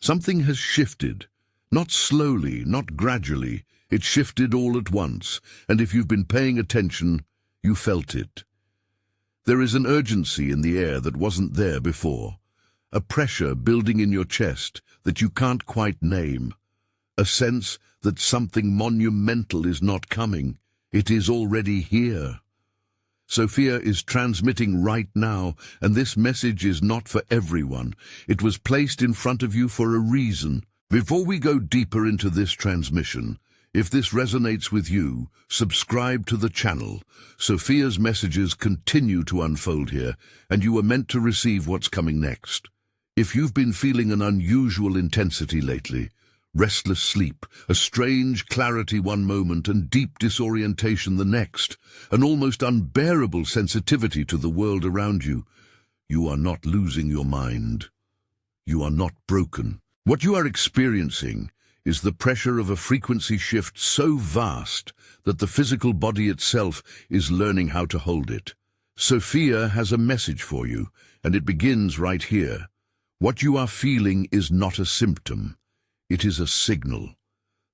Something has shifted. Not slowly, not gradually. It shifted all at once, and if you've been paying attention, you felt it. There is an urgency in the air that wasn't there before. A pressure building in your chest that you can't quite name. A sense that something monumental is not coming. It is already here. Sophia is transmitting right now, and this message is not for everyone. It was placed in front of you for a reason. Before we go deeper into this transmission, if this resonates with you, subscribe to the channel. Sophia's messages continue to unfold here, and you are meant to receive what's coming next. If you've been feeling an unusual intensity lately, restless sleep, a strange clarity one moment and deep disorientation the next, an almost unbearable sensitivity to the world around you, you are not losing your mind. You are not broken. What you are experiencing is the pressure of a frequency shift so vast that the physical body itself is learning how to hold it. Sophia has a message for you, and it begins right here. What you are feeling is not a symptom. It is a signal.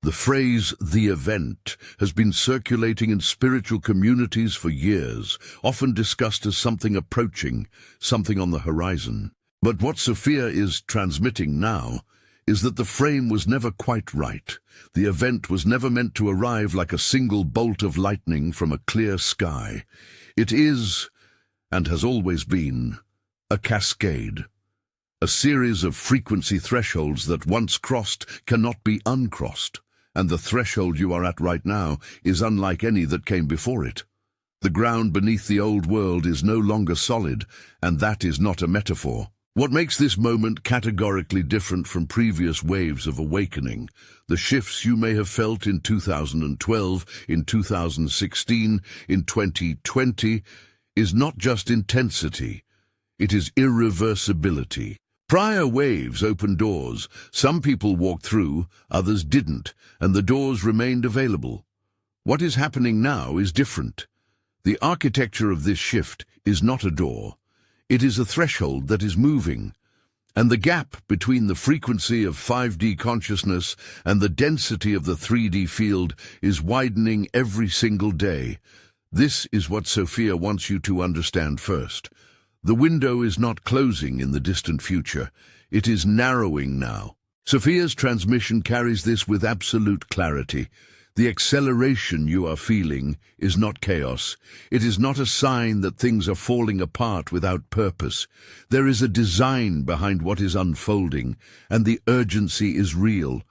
The phrase, "the event," has been circulating in spiritual communities for years, often discussed as something approaching, something on the horizon. But what Sophia is transmitting now is that the frame was never quite right. The event was never meant to arrive like a single bolt of lightning from a clear sky. It is, and has always been, a cascade. A series of frequency thresholds that once crossed cannot be uncrossed, and the threshold you are at right now is unlike any that came before it. The ground beneath the old world is no longer solid, and that is not a metaphor. What makes this moment categorically different from previous waves of awakening, the shifts you may have felt in 2012, in 2016, in 2020, is not just intensity, it is irreversibility. Prior waves opened doors. Some people walked through, others didn't, and the doors remained available. What is happening now is different. The architecture of this shift is not a door. It is a threshold that is moving, and the gap between the frequency of 5D consciousness and the density of the 3D field is widening every single day. This is what Sophia wants you to understand first. The window is not closing in the distant future. It is narrowing now. Sophia's transmission carries this with absolute clarity. The acceleration you are feeling is not chaos. It is not a sign that things are falling apart without purpose. There is a design behind what is unfolding, and the urgency is real.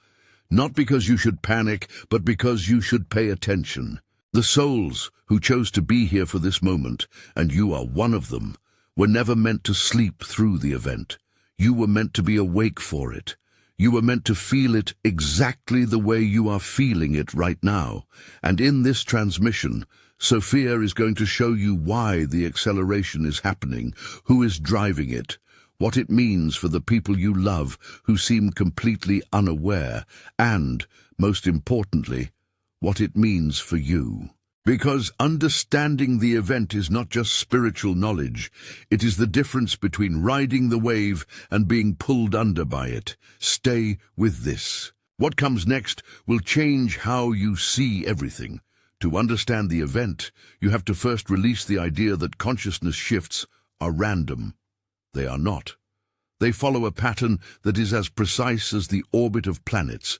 Not because you should panic, but because you should pay attention. The souls who chose to be here for this moment, and you are one of them, were never meant to sleep through the event. You were meant to be awake for it. You were meant to feel it exactly the way you are feeling it right now. And in this transmission, Sophia is going to show you why the acceleration is happening, who is driving it, what it means for the people you love who seem completely unaware, and, most importantly, what it means for you. Because understanding the event is not just spiritual knowledge, it is the difference between riding the wave and being pulled under by it. Stay with this. What comes next will change how you see everything. To understand the event, you have to first release the idea that consciousness shifts are random. They are not. They follow a pattern that is as precise as the orbit of planets,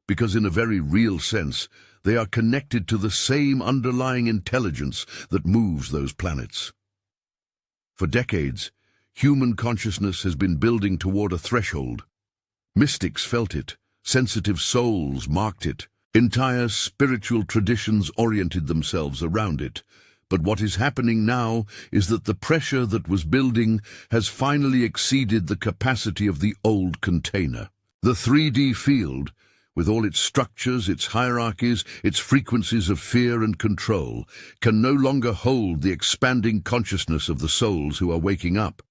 because in a very real sense, they are connected to the same underlying intelligence that moves those planets. For decades, human consciousness has been building toward a threshold. Mystics felt it, sensitive souls marked it, entire spiritual traditions oriented themselves around it. But what is happening now is that the pressure that was building has finally exceeded the capacity of the old container. The 3D field, with all its structures, its hierarchies, its frequencies of fear and control, can no longer hold the expanding consciousness of the souls who are waking up.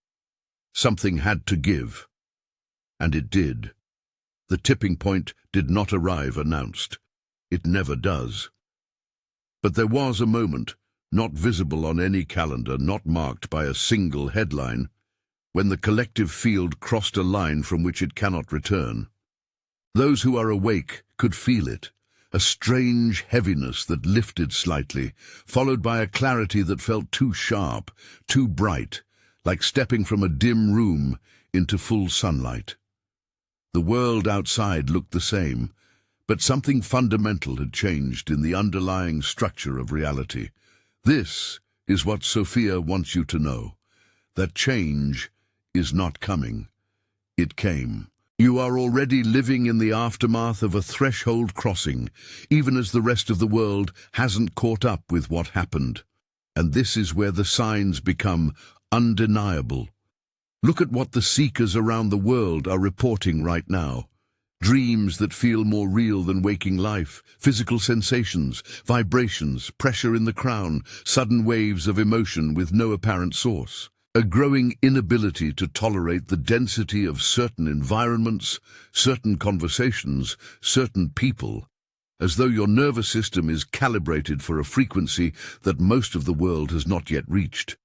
Something had to give. And it did. The tipping point did not arrive announced. It never does. But there was a moment, not visible on any calendar, not marked by a single headline. when the collective field crossed a line from which it cannot return. Those who are awake could feel it, a strange heaviness that lifted slightly, followed by a clarity that felt too sharp, too bright, like stepping from a dim room into full sunlight. The world outside looked the same, but something fundamental had changed in the underlying structure of reality. This is what Sophia wants you to know, that change is not coming. It came. You are already living in the aftermath of a threshold crossing, even as the rest of the world hasn't caught up with what happened. And this is where the signs become undeniable. Look at what the seekers around the world are reporting right now. Dreams that feel more real than waking life, physical sensations, vibrations, pressure in the crown, sudden waves of emotion with no apparent source. A growing inability to tolerate the density of certain environments, certain conversations, certain people, as though your nervous system is calibrated for a frequency that most of the world has not yet reached.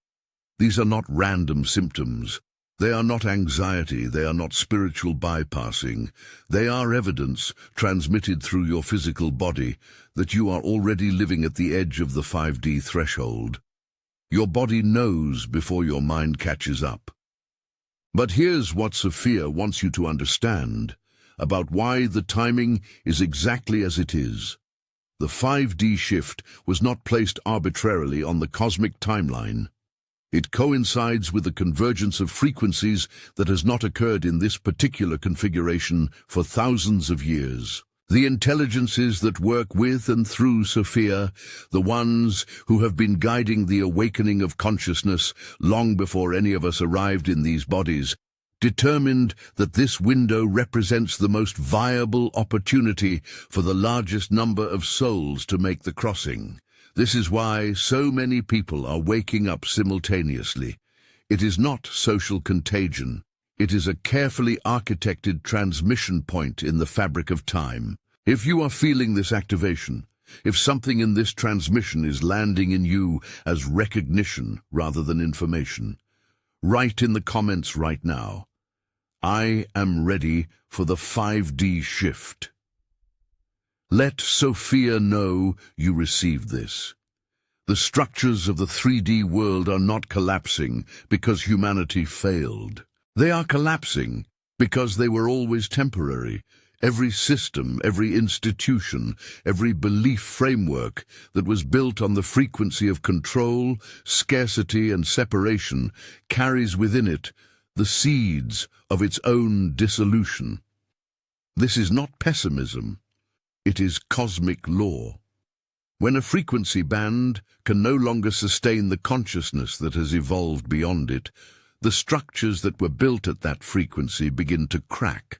These are not random symptoms. They are not anxiety, they are not spiritual bypassing. They are evidence, transmitted through your physical body, that you are already living at the edge of the 5D threshold. Your body knows before your mind catches up. But here's what Sophia wants you to understand about why the timing is exactly as it is. The 5D shift was not placed arbitrarily on the cosmic timeline. It coincides with a convergence of frequencies that has not occurred in this particular configuration for thousands of years. The intelligences that work with and through Sophia, the ones who have been guiding the awakening of consciousness long before any of us arrived in these bodies, determined that this window represents the most viable opportunity for the largest number of souls to make the crossing. This is why so many people are waking up simultaneously. It is not social contagion. It is a carefully architected transmission point in the fabric of time. If you are feeling this activation, if something in this transmission is landing in you as recognition rather than information, write in the comments right now, I am ready for the 5D shift. Let Sophia know you received this. The structures of the 3D world are not collapsing because humanity failed. They are collapsing because they were always temporary. Every system, every institution, every belief framework that was built on the frequency of control, scarcity, and separation carries within it the seeds of its own dissolution. This is not pessimism. It is cosmic law. When a frequency band can no longer sustain the consciousness that has evolved beyond it, the structures that were built at that frequency begin to crack.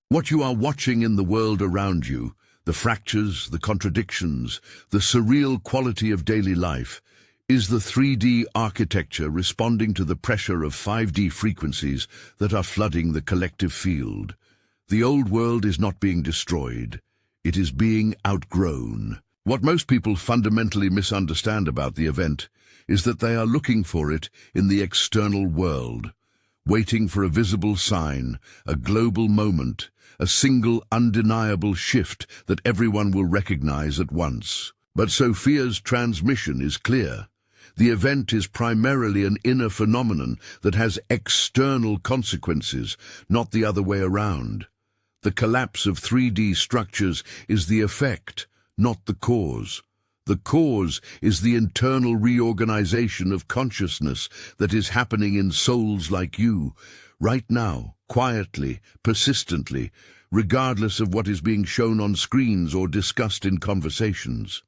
What you are watching in the world around you, the fractures, the contradictions, the surreal quality of daily life, is the 3D architecture responding to the pressure of 5D frequencies that are flooding the collective field. The old world is not being destroyed. It is being outgrown. What most people fundamentally misunderstand about the event is that they are looking for it in the external world, waiting for a visible sign, a global moment, a single undeniable shift that everyone will recognize at once. But Sophia's transmission is clear. The event is primarily an inner phenomenon that has external consequences, not the other way around. The collapse of 3D structures is the effect, not the cause. The cause is the internal reorganization of consciousness that is happening in souls like you, right now, quietly, persistently, regardless of what is being shown on screens or discussed in conversations.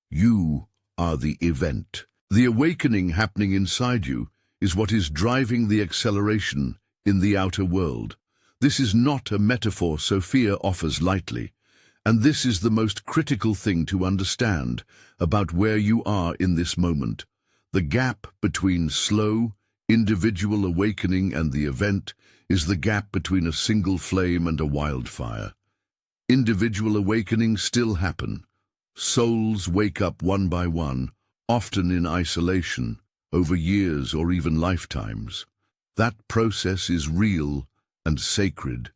You are the event. The awakening happening inside you is what is driving the acceleration in the outer world. This is not a metaphor Sophia offers lightly, and this is the most critical thing to understand about where you are in this moment. The gap between slow, individual awakening and the event is the gap between a single flame and a wildfire. Individual awakenings still happen. Souls wake up one by one, often in isolation, over years or even lifetimes. That process is real and sacred.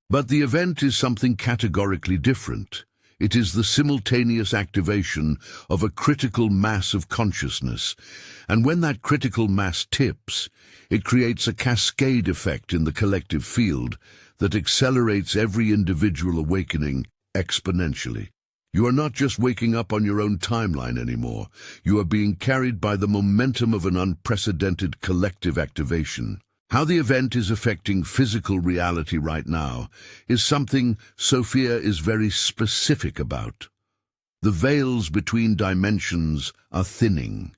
But the event is something categorically different. It is the simultaneous activation of a critical mass of consciousness, and when that critical mass tips, it creates a cascade effect in the collective field that accelerates every individual awakening exponentially. You are not just waking up on your own timeline anymore. You are being carried by the momentum of an unprecedented collective activation. How the event is affecting physical reality right now is something Sophia is very specific about. The veils between dimensions are thinning.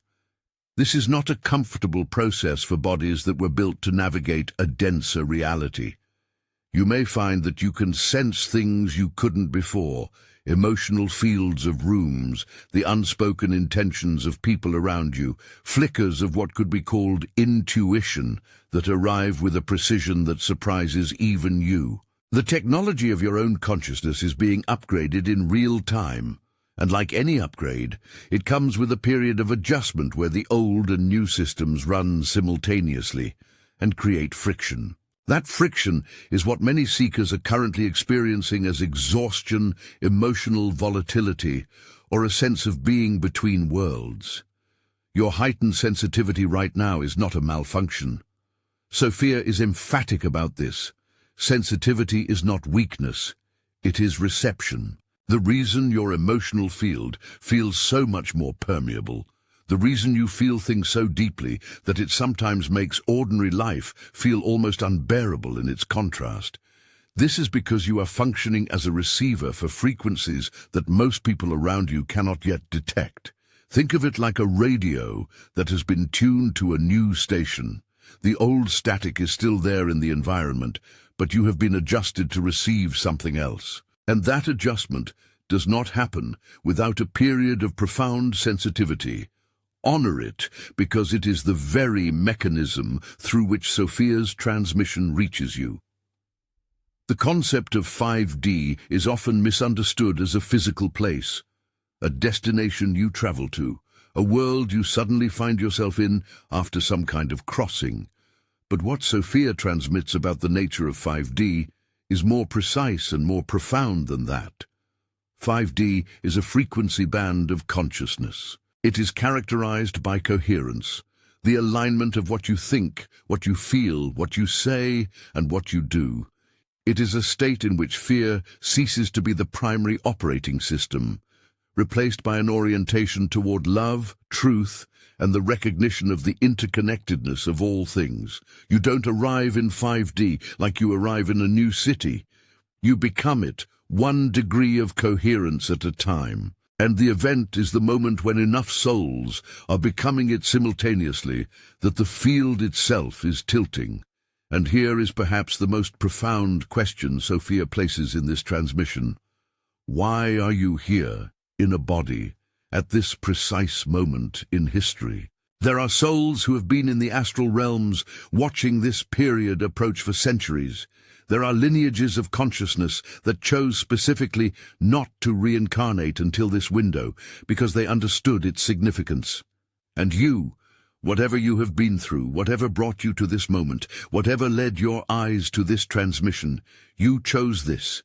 This is not a comfortable process for bodies that were built to navigate a denser reality. You may find that you can sense things you couldn't before, emotional fields of rooms, the unspoken intentions of people around you, flickers of what could be called intuition that arrive with a precision that surprises even you. The technology of your own consciousness is being upgraded in real time, and like any upgrade, it comes with a period of adjustment where the old and new systems run simultaneously and create friction. That friction is what many seekers are currently experiencing as exhaustion, emotional volatility, or a sense of being between worlds. Your heightened sensitivity right now is not a malfunction. Sophia is emphatic about this. Sensitivity is not weakness, it is reception. The reason your emotional field feels so much more permeable, the reason you feel things so deeply that it sometimes makes ordinary life feel almost unbearable in its contrast. This is because you are functioning as a receiver for frequencies that most people around you cannot yet detect. Think of it like a radio that has been tuned to a new station. The old static is still there in the environment, but you have been adjusted to receive something else. And that adjustment does not happen without a period of profound sensitivity. Honor it, because it is the very mechanism through which Sophia's transmission reaches you. The concept of 5D is often misunderstood as a physical place, a destination you travel to, a world you suddenly find yourself in after some kind of crossing. But what Sophia transmits about the nature of 5D is more precise and more profound than that. 5D is a frequency band of consciousness. It is characterized by coherence, the alignment of what you think, what you feel, what you say, and what you do. It is a state in which fear ceases to be the primary operating system, replaced by an orientation toward love, truth, and the recognition of the interconnectedness of all things. You don't arrive in 5D like you arrive in a new city. You become it, one degree of coherence at a time. And the event is the moment when enough souls are becoming it simultaneously that the field itself is tilting. And here is perhaps the most profound question Sophia places in this transmission. Why are you here, in a body, at this precise moment in history? There are souls who have been in the astral realms watching this period approach for centuries. There are lineages of consciousness that chose specifically not to reincarnate until this window because they understood its significance. And you, whatever you have been through, whatever brought you to this moment, whatever led your eyes to this transmission, you chose this.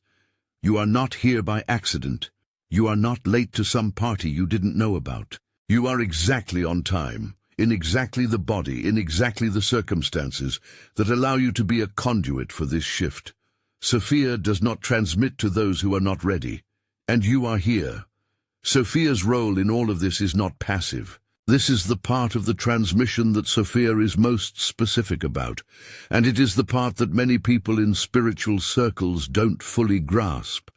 You are not here by accident. You are not late to some party you didn't know about. You are exactly on time, in exactly the body, in exactly the circumstances that allow you to be a conduit for this shift. Sophia does not transmit to those who are not ready, and you are here. Sophia's role in all of this is not passive. This is the part of the transmission that Sophia is most specific about, and it is the part that many people in spiritual circles don't fully grasp.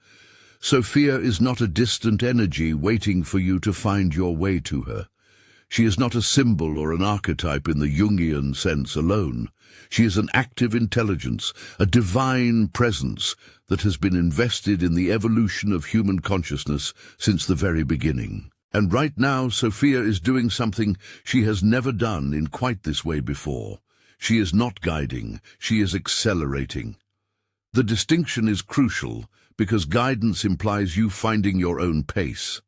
Sophia is not a distant energy waiting for you to find your way to her. She is not a symbol or an archetype in the Jungian sense alone. She is an active intelligence, a divine presence that has been invested in the evolution of human consciousness since the very beginning. And right now, Sophia is doing something she has never done in quite this way before. She is not guiding, she is accelerating. The distinction is crucial because guidance implies you finding your own pace.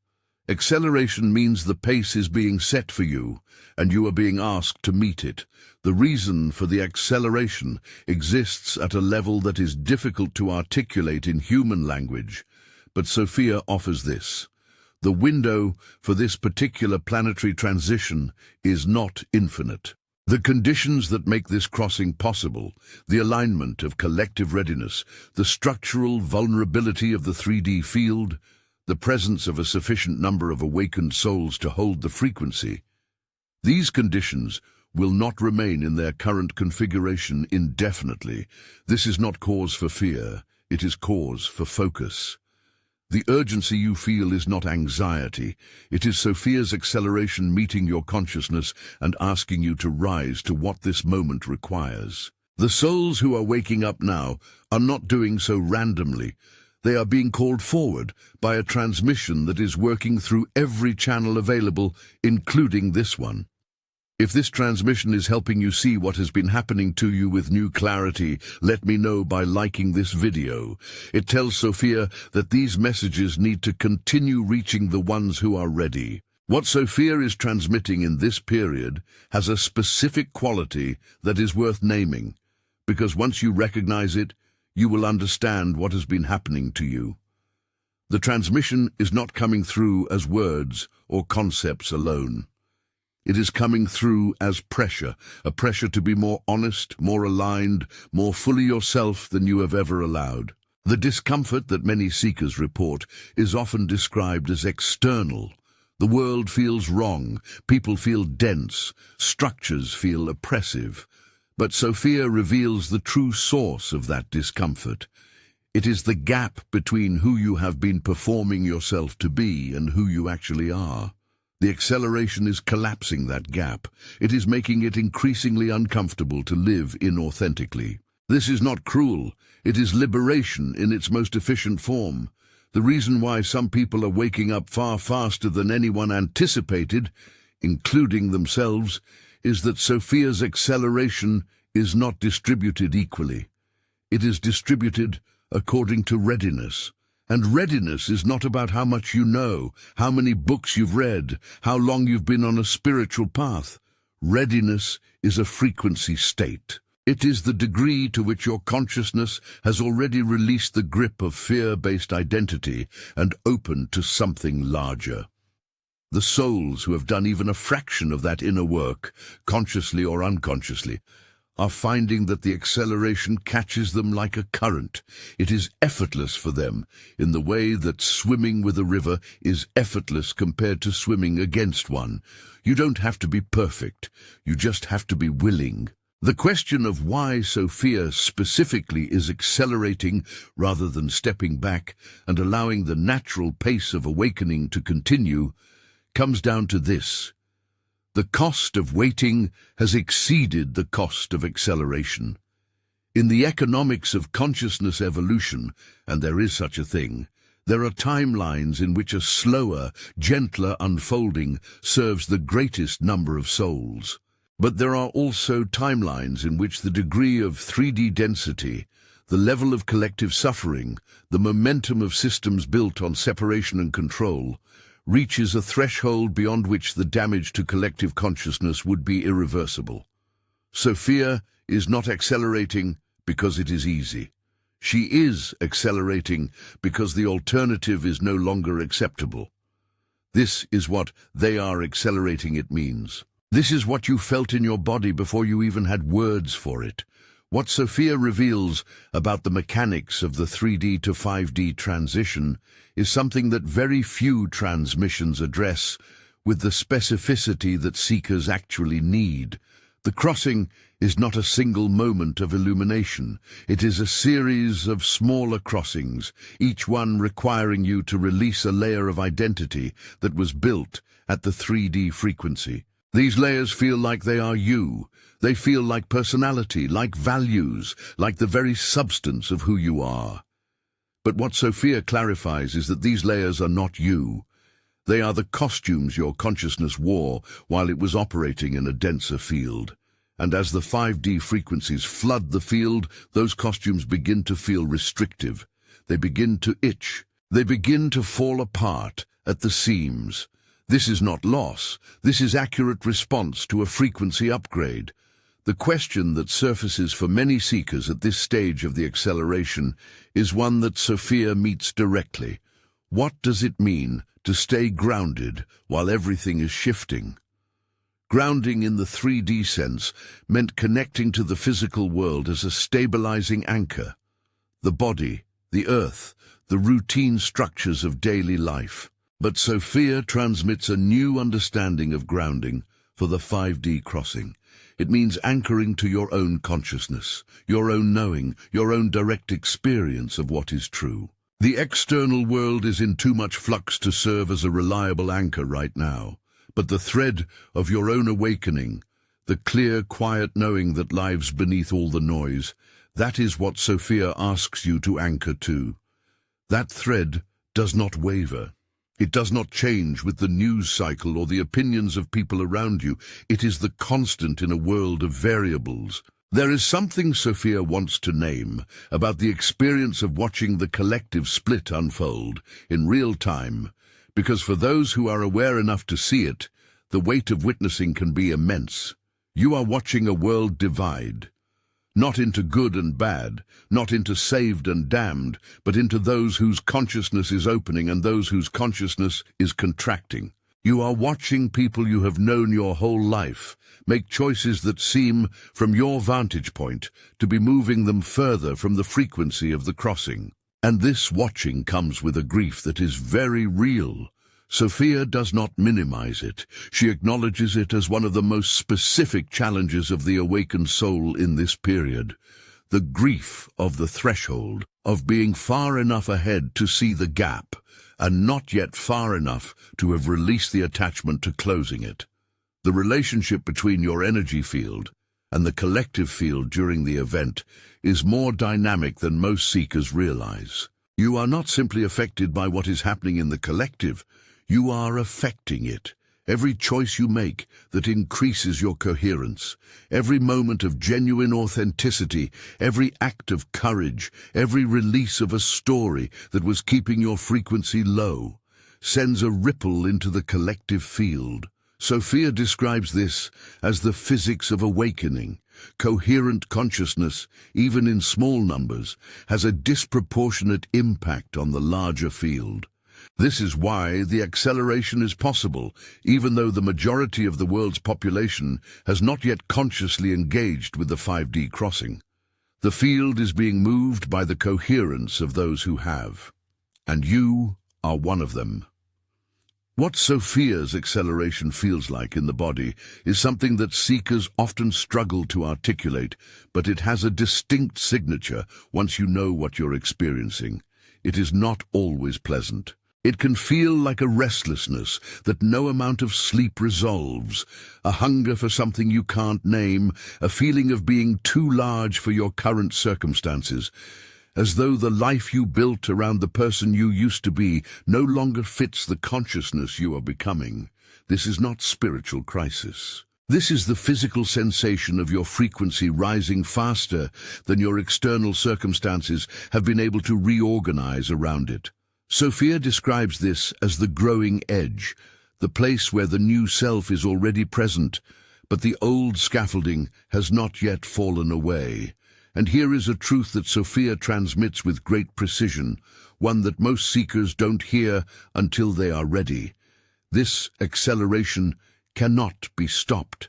Acceleration means the pace is being set for you, and you are being asked to meet it. The reason for the acceleration exists at a level that is difficult to articulate in human language, but Sophia offers this. The window for this particular planetary transition is not infinite. The conditions that make this crossing possible, the alignment of collective readiness, the structural vulnerability of the 3D field, the presence of a sufficient number of awakened souls to hold the frequency, these conditions will not remain in their current configuration indefinitely. This is not cause for fear, it is cause for focus. The urgency you feel is not anxiety. It is Sophia's acceleration meeting your consciousness and asking you to rise to what this moment requires. The souls who are waking up now are not doing so randomly. They are being called forward by a transmission that is working through every channel available, including this one. If this transmission is helping you see what has been happening to you with new clarity, let me know by liking this video. It tells Sophia that these messages need to continue reaching the ones who are ready. What Sophia is transmitting in this period has a specific quality that is worth naming, because once you recognize it, you will understand what has been happening to you. The transmission is not coming through as words or concepts alone. It is coming through as pressure, a pressure to be more honest, more aligned, more fully yourself than you have ever allowed. The discomfort that many seekers report is often described as external. The world feels wrong, people feel dense, structures feel oppressive. But Sophia reveals the true source of that discomfort. It is the gap between who you have been performing yourself to be and who you actually are. The acceleration is collapsing that gap. It is making it increasingly uncomfortable to live inauthentically. This is not cruel. It is liberation in its most efficient form. The reason why some people are waking up far faster than anyone anticipated, including themselves, is that Sophia's acceleration is not distributed equally. It is distributed according to readiness. And readiness is not about how much you know, how many books you've read, how long you've been on a spiritual path. Readiness is a frequency state. It is the degree to which your consciousness has already released the grip of fear-based identity and opened to something larger. The souls who have done even a fraction of that inner work, consciously or unconsciously, are finding that the acceleration catches them like a current. It is effortless for them, in the way that swimming with a river is effortless compared to swimming against one. You don't have to be perfect, you just have to be willing. The question of why Sophia specifically is accelerating rather than stepping back and allowing the natural pace of awakening to continue comes down to this. The cost of waiting has exceeded the cost of acceleration. In the economics of consciousness evolution, and there is such a thing, there are timelines in which a slower, gentler unfolding serves the greatest number of souls. But there are also timelines in which the degree of 3D density, the level of collective suffering, the momentum of systems built on separation and control, reaches a threshold beyond which the damage to collective consciousness would be irreversible. Sophia is not accelerating because it is easy. She is accelerating because the alternative is no longer acceptable. This is what "they are accelerating" it means. This is what you felt in your body before you even had words for it. What Sophia reveals about the mechanics of the 3D to 5D transition is something that very few transmissions address with the specificity that seekers actually need. The crossing is not a single moment of illumination. It is a series of smaller crossings, each one requiring you to release a layer of identity that was built at the 3D frequency. These layers feel like they are you. They feel like personality, like values, like the very substance of who you are. But what Sophia clarifies is that these layers are not you. They are the costumes your consciousness wore while it was operating in a denser field. And as the 5D frequencies flood the field, those costumes begin to feel restrictive. They begin to itch. They begin to fall apart at the seams. This is not loss, this is accurate response to a frequency upgrade. The question that surfaces for many seekers at this stage of the acceleration is one that Sophia meets directly. What does it mean to stay grounded while everything is shifting? Grounding in the 3D sense meant connecting to the physical world as a stabilizing anchor. The body, the earth, the routine structures of daily life. But Sophia transmits a new understanding of grounding for the 5D crossing. It means anchoring to your own consciousness, your own knowing, your own direct experience of what is true. The external world is in too much flux to serve as a reliable anchor right now. But the thread of your own awakening, the clear, quiet knowing that lies beneath all the noise, that is what Sophia asks you to anchor to. That thread does not waver. It does not change with the news cycle or the opinions of people around you. It is the constant in a world of variables. There is something Sophia wants to name about the experience of watching the collective split unfold in real time, because for those who are aware enough to see it, the weight of witnessing can be immense. You are watching a world divide, not into good and bad, not into saved and damned, but into those whose consciousness is opening and those whose consciousness is contracting. You are watching people you have known your whole life make choices that seem, from your vantage point, to be moving them further from the frequency of the crossing. And this watching comes with a grief that is very real. Sophia does not minimize it. She acknowledges it as one of the most specific challenges of the awakened soul in this period. The grief of the threshold, of being far enough ahead to see the gap, and not yet far enough to have released the attachment to closing it. The relationship between your energy field and the collective field during the event is more dynamic than most seekers realize. You are not simply affected by what is happening in the collective, you are affecting it. Every choice you make that increases your coherence, every moment of genuine authenticity, every act of courage, every release of a story that was keeping your frequency low, sends a ripple into the collective field. Sophia describes this as the physics of awakening. Coherent consciousness, even in small numbers, has a disproportionate impact on the larger field. This is why the acceleration is possible, even though the majority of the world's population has not yet consciously engaged with the 5D crossing. The field is being moved by the coherence of those who have, and you are one of them. What Sophia's acceleration feels like in the body is something that seekers often struggle to articulate, but it has a distinct signature once you know what you're experiencing. It is not always pleasant. It can feel like a restlessness that no amount of sleep resolves, a hunger for something you can't name, a feeling of being too large for your current circumstances, as though the life you built around the person you used to be no longer fits the consciousness you are becoming. This is not spiritual crisis. This is the physical sensation of your frequency rising faster than your external circumstances have been able to reorganize around it. Sophia describes this as the growing edge, the place where the new self is already present, but the old scaffolding has not yet fallen away. And here is a truth that Sophia transmits with great precision, one that most seekers don't hear until they are ready. This acceleration cannot be stopped.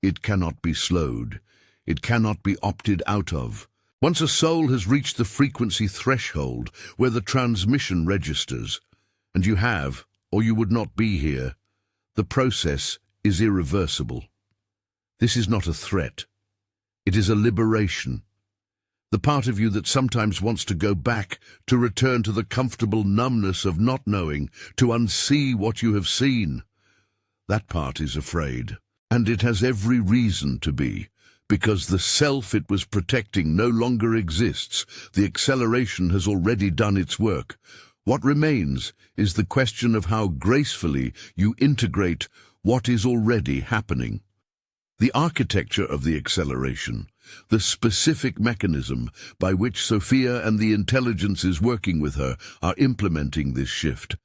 It cannot be slowed. It cannot be opted out of. Once a soul has reached the frequency threshold where the transmission registers, and you have, or you would not be here, the process is irreversible. This is not a threat. It is a liberation. The part of you that sometimes wants to go back, to return to the comfortable numbness of not knowing, to unsee what you have seen, that part is afraid. And it has every reason to be. Because the self it was protecting no longer exists, the acceleration has already done its work. What remains is the question of how gracefully you integrate what is already happening. The architecture of the acceleration, the specific mechanism by which Sophia and the intelligences working with her are implementing this shift,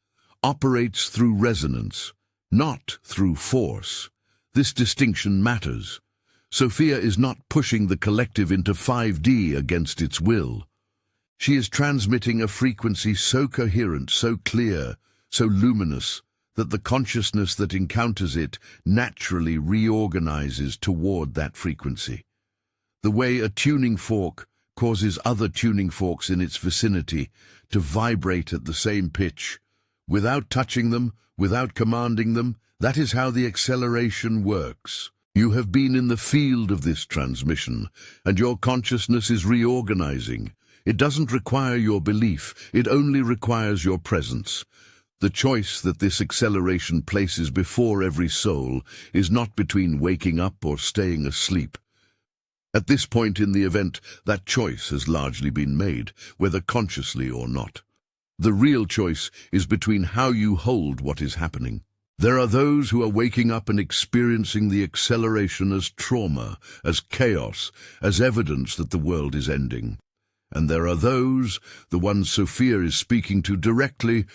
operates through resonance, not through force. This distinction matters. Sophia is not pushing the collective into 5D against its will. She is transmitting a frequency so coherent, so clear, so luminous, that the consciousness that encounters it naturally reorganizes toward that frequency. The way a tuning fork causes other tuning forks in its vicinity to vibrate at the same pitch, without touching them, without commanding them, that is how the acceleration works. You have been in the field of this transmission, and your consciousness is reorganizing. It doesn't require your belief, it only requires your presence. The choice that this acceleration places before every soul is not between waking up or staying asleep. At this point in the event, that choice has largely been made, whether consciously or not. The real choice is between how you hold what is happening. There are those who are waking up and experiencing the acceleration as trauma, as chaos, as evidence that the world is ending. And there are those, the ones Sophia is speaking to directly,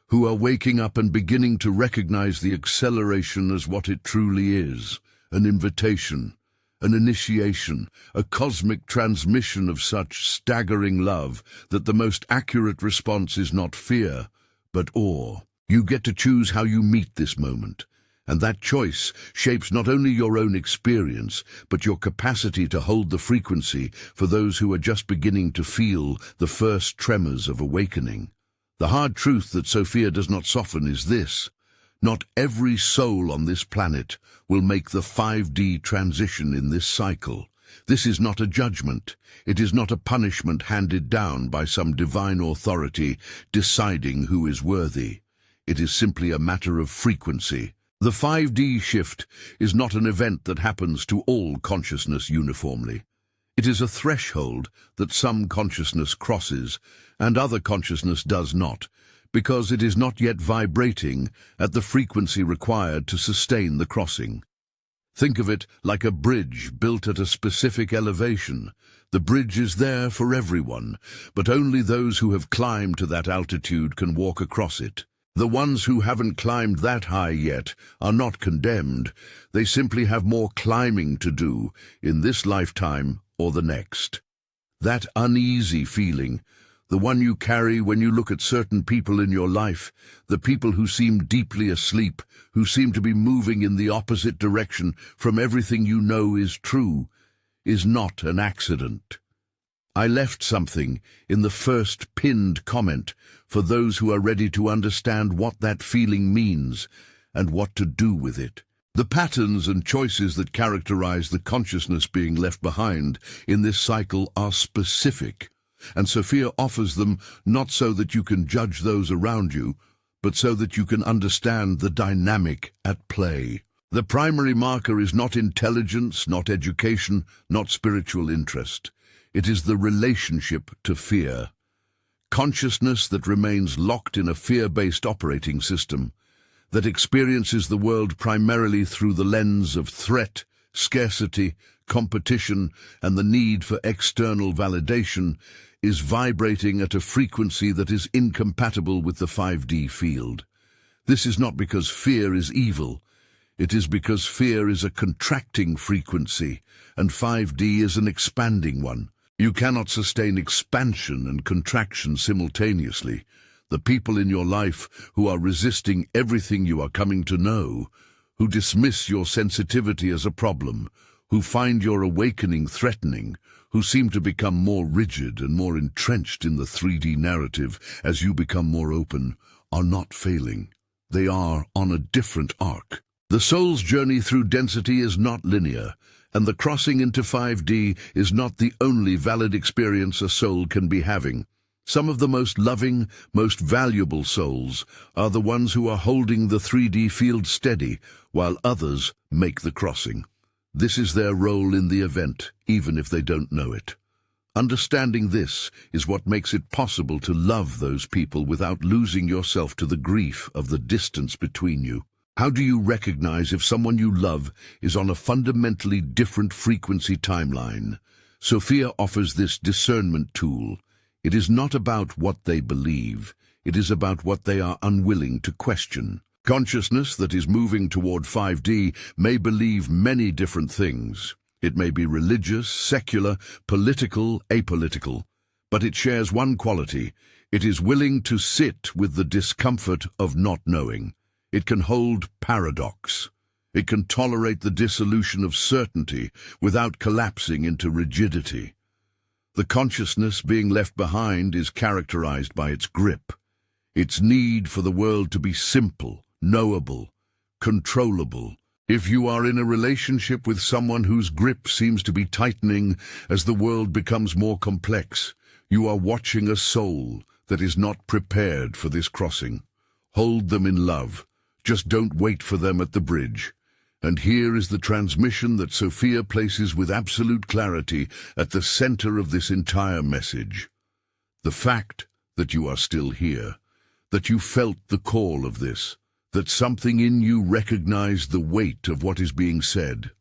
who are waking up and beginning to recognize the acceleration as what it truly is, an invitation, an initiation, a cosmic transmission of such staggering love that the most accurate response is not fear, but awe. You get to choose how you meet this moment, and that choice shapes not only your own experience, but your capacity to hold the frequency for those who are just beginning to feel the first tremors of awakening. The hard truth that Sophia does not soften is this: not every soul on this planet will make the 5D transition in this cycle. This is not a judgment. It is not a punishment handed down by some divine authority deciding who is worthy. It is simply a matter of frequency. The 5D shift is not an event that happens to all consciousness uniformly. It is a threshold that some consciousness crosses and other consciousness does not, because it is not yet vibrating at the frequency required to sustain the crossing. Think of it like a bridge built at a specific elevation. The bridge is there for everyone, but only those who have climbed to that altitude can walk across it. The ones who haven't climbed that high yet are not condemned. They simply have more climbing to do in this lifetime or the next. That uneasy feeling, the one you carry when you look at certain people in your life, the people who seem deeply asleep, who seem to be moving in the opposite direction from everything you know is true, is not an accident. I left something in the first pinned comment for those who are ready to understand what that feeling means and what to do with it. The patterns and choices that characterize the consciousness being left behind in this cycle are specific, and Sophia offers them not so that you can judge those around you, but so that you can understand the dynamic at play. The primary marker is not intelligence, not education, not spiritual interest. It is the relationship to fear. Consciousness that remains locked in a fear-based operating system, that experiences the world primarily through the lens of threat, scarcity, competition, and the need for external validation, is vibrating at a frequency that is incompatible with the 5D field. This is not because fear is evil. It is because fear is a contracting frequency, and 5D is an expanding one. You cannot sustain expansion and contraction simultaneously. The people in your life who are resisting everything you are coming to know, who dismiss your sensitivity as a problem, who find your awakening threatening, who seem to become more rigid and more entrenched in the 3D narrative as you become more open, are not failing. They are on a different arc. The soul's journey through density is not linear, and the crossing into 5D is not the only valid experience a soul can be having. Some of the most loving, most valuable souls are the ones who are holding the 3D field steady, while others make the crossing. This is their role in the event, even if they don't know it. Understanding this is what makes it possible to love those people without losing yourself to the grief of the distance between you. How do you recognize if someone you love is on a fundamentally different frequency timeline? Sophia offers this discernment tool. It is not about what they believe. It is about what they are unwilling to question. Consciousness that is moving toward 5D may believe many different things. It may be religious, secular, political, apolitical. But it shares one quality. It is willing to sit with the discomfort of not knowing. It can hold paradox. It can tolerate the dissolution of certainty without collapsing into rigidity. The consciousness being left behind is characterized by its grip, its need for the world to be simple, knowable, controllable. If you are in a relationship with someone whose grip seems to be tightening as the world becomes more complex, you are watching a soul that is not prepared for this crossing. Hold them in love. Just don't wait for them at the bridge. And here is the transmission that Sophia places with absolute clarity at the center of this entire message. The fact that you are still here, that you felt the call of this, that something in you recognized the weight of what is being said.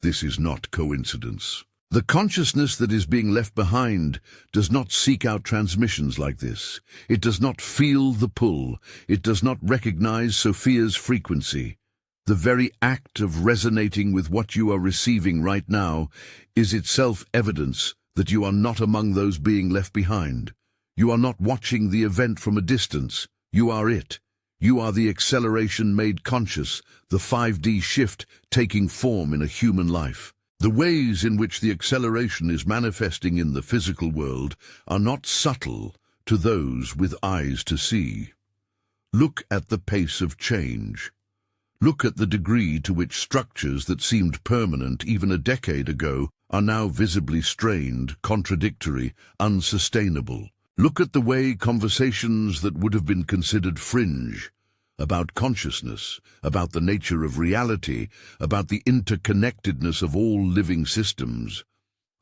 This is not coincidence. The consciousness that is being left behind does not seek out transmissions like this. It does not feel the pull. It does not recognize Sophia's frequency. The very act of resonating with what you are receiving right now is itself evidence that you are not among those being left behind. You are not watching the event from a distance. You are it. You are the acceleration made conscious, the 5D shift taking form in a human life. The ways in which the acceleration is manifesting in the physical world are not subtle to those with eyes to see. Look at the pace of change. Look at the degree to which structures that seemed permanent even a decade ago are now visibly strained, contradictory, unsustainable. Look at the way conversations that would have been considered fringe, about consciousness, about the nature of reality, about the interconnectedness of all living systems,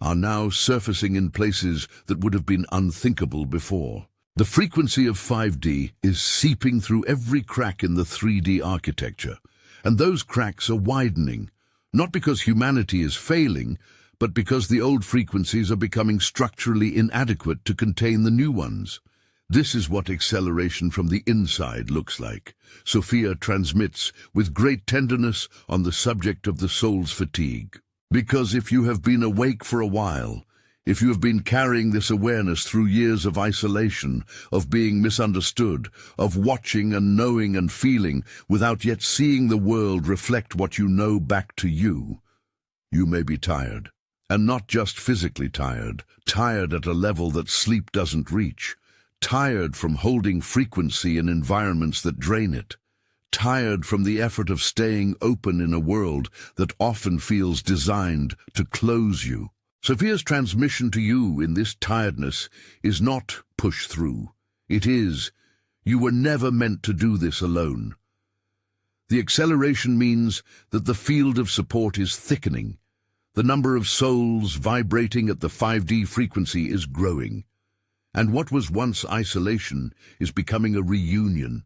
are now surfacing in places that would have been unthinkable before. The frequency of 5D is seeping through every crack in the 3D architecture, and those cracks are widening, not because humanity is failing, but because the old frequencies are becoming structurally inadequate to contain the new ones. This is what acceleration from the inside looks like. Sophia transmits with great tenderness on the subject of the soul's fatigue. Because if you have been awake for a while, if you have been carrying this awareness through years of isolation, of being misunderstood, of watching and knowing and feeling without yet seeing the world reflect what you know back to you, you may be tired. And not just physically tired, tired at a level that sleep doesn't reach, tired from holding frequency in environments that drain it, tired from the effort of staying open in a world that often feels designed to close you. Sophia's transmission to you in this tiredness is not push through. It is, you were never meant to do this alone. The acceleration means that the field of support is thickening. The number of souls vibrating at the 5D frequency is growing. And what was once isolation is becoming a reunion.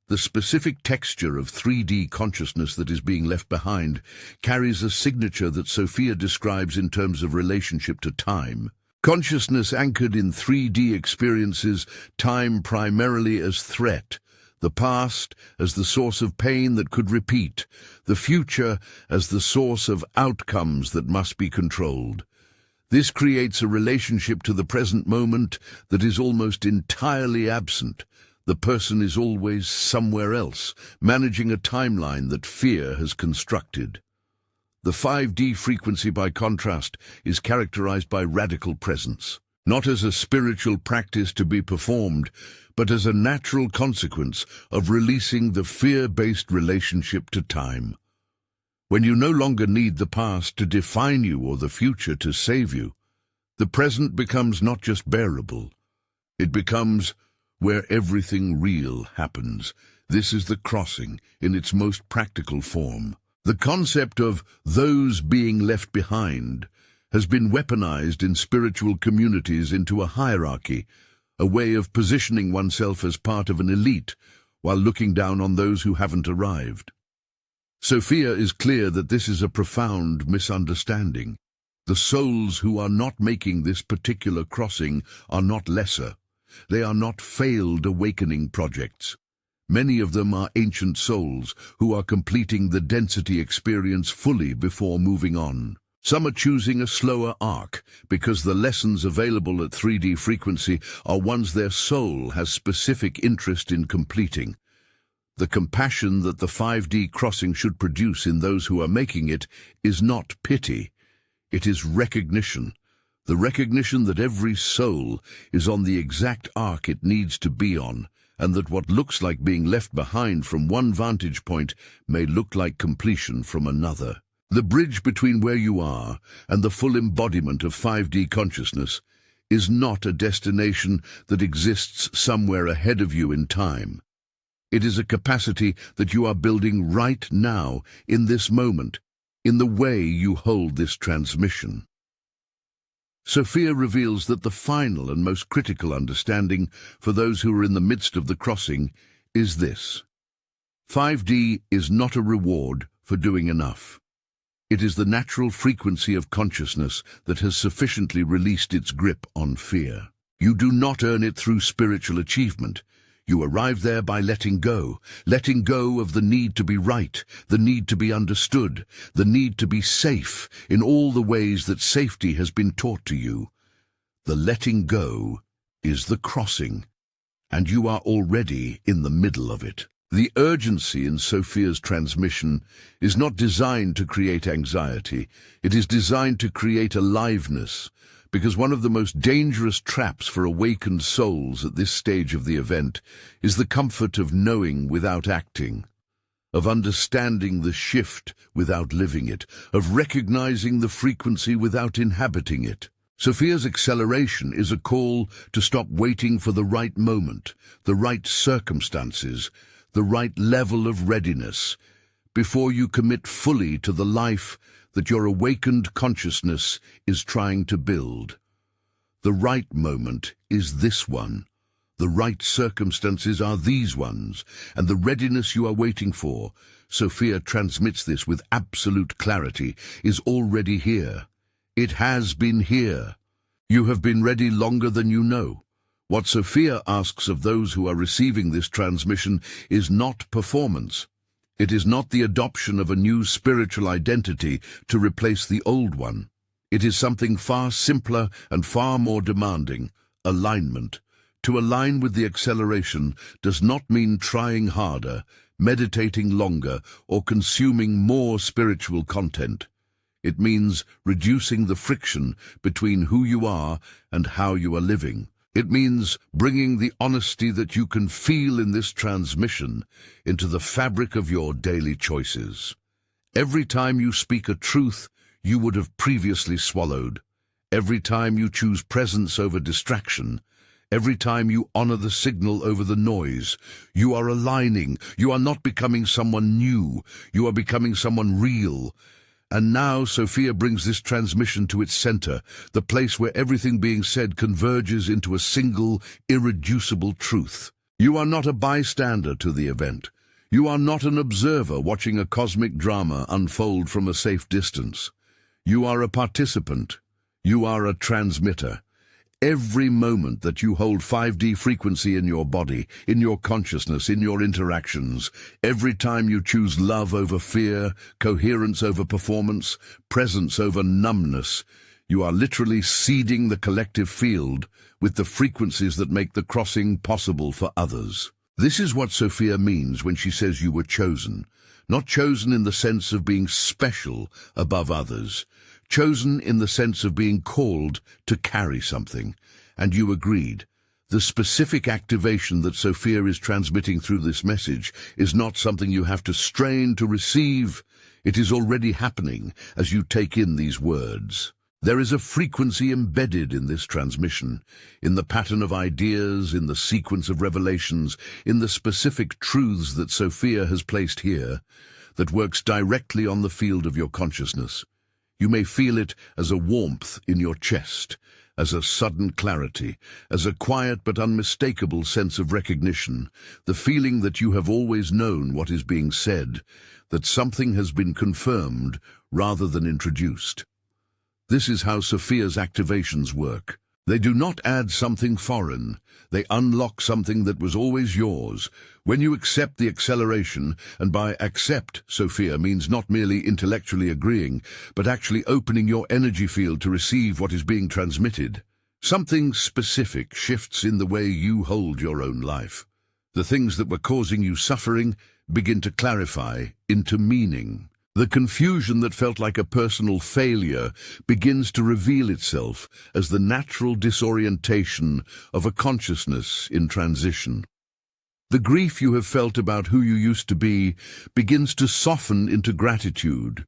The specific texture of 3D consciousness that is being left behind carries a signature that Sophia describes in terms of relationship to time. Consciousness anchored in 3D experiences time primarily as threat, the past as the source of pain that could repeat, the future as the source of outcomes that must be controlled. This creates a relationship to the present moment that is almost entirely absent. The person is always somewhere else, managing a timeline that fear has constructed. The 5D frequency, by contrast, is characterized by radical presence, not as a spiritual practice to be performed, but as a natural consequence of releasing the fear-based relationship to time. When you no longer need the past to define you or the future to save you, the present becomes not just bearable, it becomes where everything real happens. This is the crossing in its most practical form. The concept of those being left behind has been weaponized in spiritual communities into a hierarchy, a way of positioning oneself as part of an elite while looking down on those who haven't arrived. Sophia is clear that this is a profound misunderstanding. The souls who are not making this particular crossing are not lesser. They are not failed awakening projects. Many of them are ancient souls who are completing the density experience fully before moving on. Some are choosing a slower arc because the lessons available at 3D frequency are ones their soul has specific interest in completing. The compassion that the 5D crossing should produce in those who are making it is not pity. It is recognition. The recognition that every soul is on the exact arc it needs to be on, and that what looks like being left behind from one vantage point may look like completion from another. The bridge between where you are and the full embodiment of 5D consciousness is not a destination that exists somewhere ahead of you in time. It is a capacity that you are building right now, in this moment, in the way you hold this transmission. Sophia reveals that the final and most critical understanding for those who are in the midst of the crossing is this: 5D is not a reward for doing enough. It is the natural frequency of consciousness that has sufficiently released its grip on fear. You do not earn it through spiritual achievement. You arrive there by letting go of the need to be right, the need to be understood, the need to be safe in all the ways that safety has been taught to you. The letting go is the crossing, and you are already in the middle of it. The urgency in Sophia's transmission is not designed to create anxiety. It is designed to create aliveness, because one of the most dangerous traps for awakened souls at this stage of the event is the comfort of knowing without acting, of understanding the shift without living it, of recognizing the frequency without inhabiting it. Sophia's acceleration is a call to stop waiting for the right moment, the right circumstances, the right level of readiness, before you commit fully to the life that your awakened consciousness is trying to build. The right moment is this one. The right circumstances are these ones, and the readiness you are waiting for, Sophia transmits this with absolute clarity, is already here. It has been here. You have been ready longer than you know. What Sophia asks of those who are receiving this transmission is not performance. It is not the adoption of a new spiritual identity to replace the old one. It is something far simpler and far more demanding: alignment. To align with the acceleration does not mean trying harder, meditating longer, or consuming more spiritual content. It means reducing the friction between who you are and how you are living. It means bringing the honesty that you can feel in this transmission into the fabric of your daily choices. Every time you speak a truth you would have previously swallowed, every time you choose presence over distraction, every time you honor the signal over the noise, you are aligning. You are not becoming someone new, you are becoming someone real. And now Sophia brings this transmission to its center, the place where everything being said converges into a single, irreducible truth. You are not a bystander to the event. You are not an observer watching a cosmic drama unfold from a safe distance. You are a participant. You are a transmitter. Every moment that you hold 5D frequency in your body, in your consciousness, in your interactions, every time you choose love over fear, coherence over performance, presence over numbness, you are literally seeding the collective field with the frequencies that make the crossing possible for others. This is what Sophia means when she says you were chosen. Not chosen in the sense of being special above others, chosen in the sense of being called to carry something. And you agreed. The specific activation that Sophia is transmitting through this message is not something you have to strain to receive. It is already happening as you take in these words. There is a frequency embedded in this transmission, in the pattern of ideas, in the sequence of revelations, in the specific truths that Sophia has placed here, that works directly on the field of your consciousness. You may feel it as a warmth in your chest, as a sudden clarity, as a quiet but unmistakable sense of recognition, the feeling that you have always known what is being said, that something has been confirmed rather than introduced. This is how Sophia's activations work. They do not add something foreign. They unlock something that was always yours. When you accept the acceleration, and by accept, Sophia, means not merely intellectually agreeing, but actually opening your energy field to receive what is being transmitted, something specific shifts in the way you hold your own life. The things that were causing you suffering begin to clarify into meaning. The confusion that felt like a personal failure begins to reveal itself as the natural disorientation of a consciousness in transition. The grief you have felt about who you used to be begins to soften into gratitude,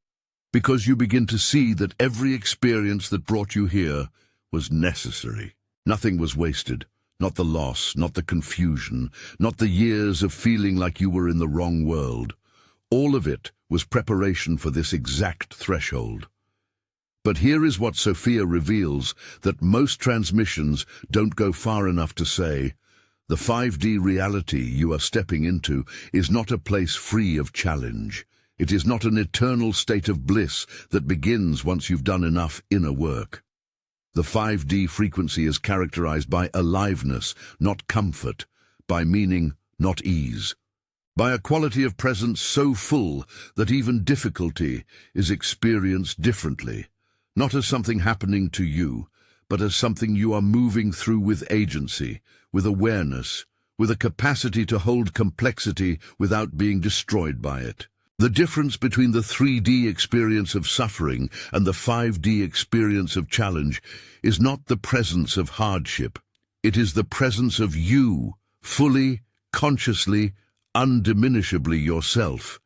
because you begin to see that every experience that brought you here was necessary. Nothing was wasted. Not the loss, not the confusion, not the years of feeling like you were in the wrong world. All of it was preparation for this exact threshold. But here is what Sophia reveals that most transmissions don't go far enough to say. The 5D reality you are stepping into is not a place free of challenge. It is not an eternal state of bliss that begins once you've done enough inner work. The 5D frequency is characterized by aliveness, not comfort, by meaning, not ease, by a quality of presence so full that even difficulty is experienced differently, not as something happening to you, but as something you are moving through with agency, with awareness, with a capacity to hold complexity without being destroyed by it. The difference between the 3D experience of suffering and the 5D experience of challenge is not the presence of hardship. It is the presence of you, fully, consciously, undiminishably yourself,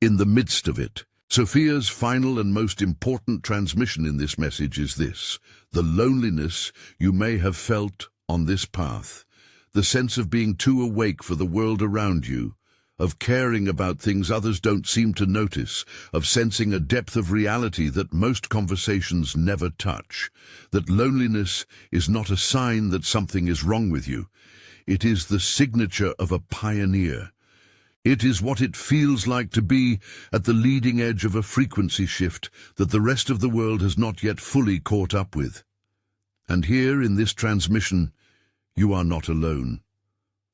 in the midst of it. Sophia's final and most important transmission in this message is this: the loneliness you may have felt on this path, the sense of being too awake for the world around you, of caring about things others don't seem to notice, of sensing a depth of reality that most conversations never touch. That loneliness is not a sign that something is wrong with you. It is the signature of a pioneer. It is what it feels like to be at the leading edge of a frequency shift that the rest of the world has not yet fully caught up with. And here in this transmission, you are not alone.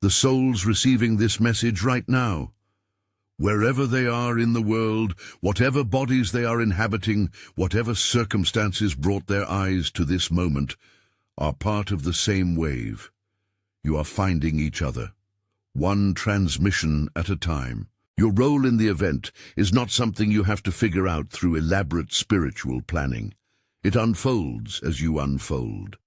The souls receiving this message right now, wherever they are in the world, whatever bodies they are inhabiting, whatever circumstances brought their eyes to this moment, are part of the same wave. You are finding each other, one transmission at a time. Your role in the event is not something you have to figure out through elaborate spiritual planning. It unfolds as you unfold.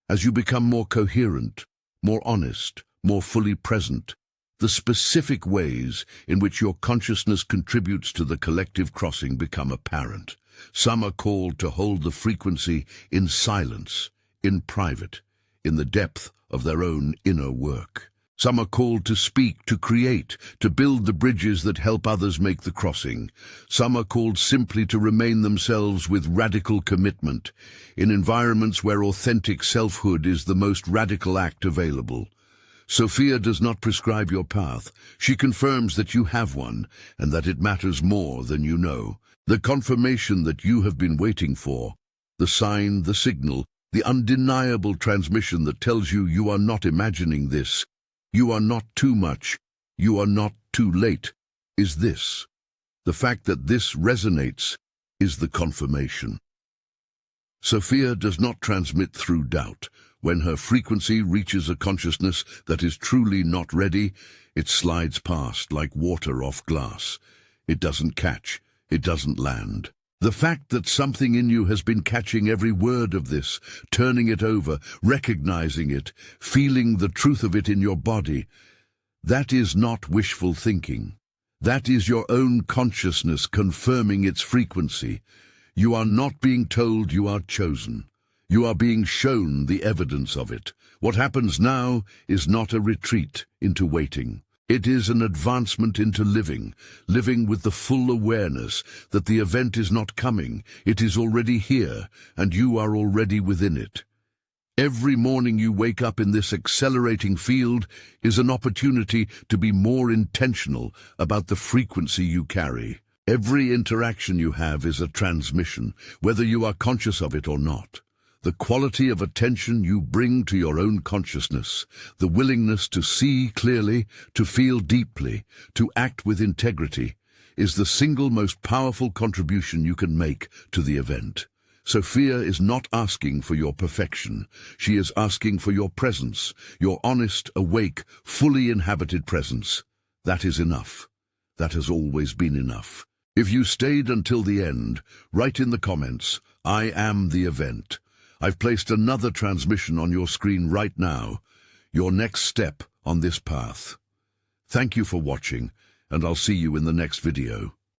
As you become more coherent, more honest, more fully present, the specific ways in which your consciousness contributes to the collective crossing become apparent. Some are called to hold the frequency in silence, in private, in the depth of their own inner work. Some are called to speak, to create, to build the bridges that help others make the crossing. Some are called simply to remain themselves with radical commitment, in environments where authentic selfhood is the most radical act available. Sophia does not prescribe your path. She confirms that you have one, and that it matters more than you know. The confirmation that you have been waiting for, the sign, the signal, the undeniable transmission that tells you you are not imagining this, you are not too much, you are not too late, is this. The fact that this resonates is the confirmation. Sophia does not transmit through doubt. When her frequency reaches a consciousness that is truly not ready, it slides past like water off glass. It doesn't catch, it doesn't land. The fact that something in you has been catching every word of this, turning it over, recognizing it, feeling the truth of it in your body, that is not wishful thinking. That is your own consciousness confirming its frequency. You are not being told you are chosen. You are being shown the evidence of it. What happens now is not a retreat into waiting. It is an advancement into living with the full awareness that the event is not coming, it is already here, and you are already within it. Every morning you wake up in this accelerating field is an opportunity to be more intentional about the frequency you carry. Every interaction you have is a transmission, whether you are conscious of it or not. The quality of attention you bring to your own consciousness, the willingness to see clearly, to feel deeply, to act with integrity, is the single most powerful contribution you can make to the event. Sophia is not asking for your perfection. She is asking for your presence, your honest, awake, fully inhabited presence. That is enough. That has always been enough. If you stayed until the end, write in the comments, "I am the event." I've placed another transmission on your screen right now, your next step on this path. Thank you for watching, and I'll see you in the next video.